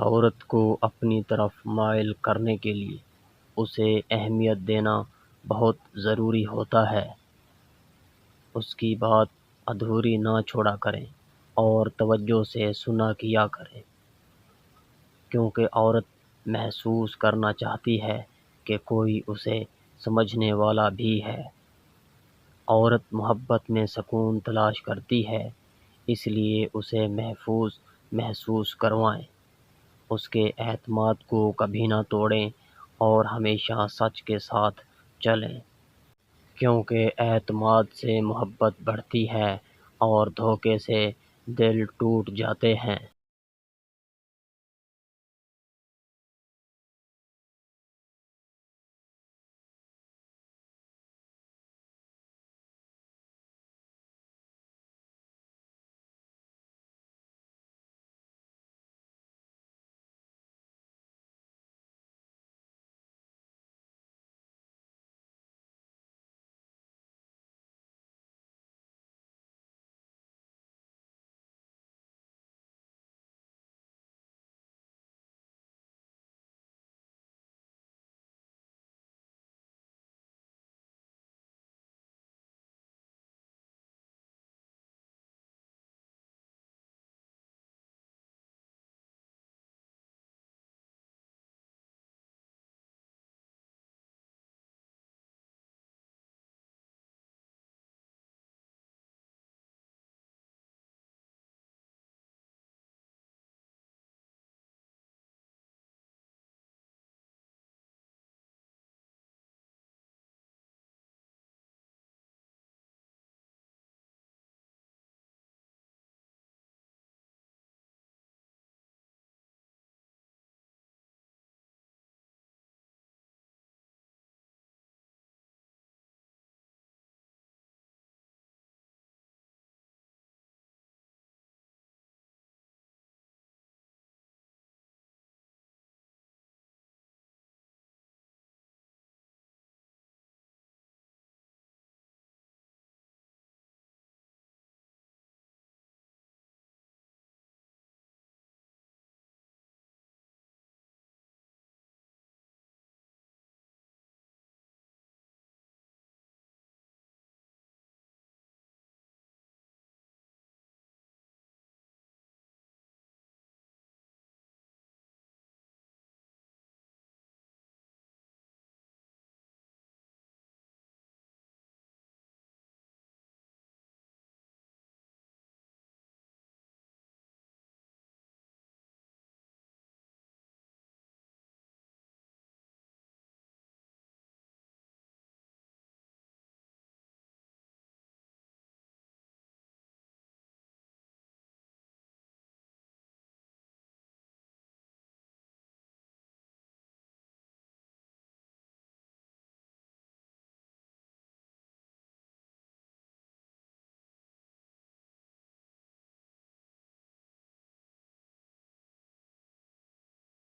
عورت کو اپنی طرف مائل کرنے کے لیے اسے اہمیت دینا بہت ضروری ہوتا ہے۔ اس کی بات ادھوری نہ چھوڑا کریں اور توجہ سے سنا کیا کریں، کیونکہ عورت محسوس کرنا چاہتی ہے کہ کوئی اسے سمجھنے والا بھی ہے۔ عورت محبت میں سکون تلاش کرتی ہے، اس لیے اسے محفوظ محسوس کروائیں، اس کے اعتماد کو کبھی نہ توڑیں اور ہمیشہ سچ کے ساتھ چلیں، کیونکہ اعتماد سے محبت بڑھتی ہے اور دھوکے سے دل ٹوٹ جاتے ہیں۔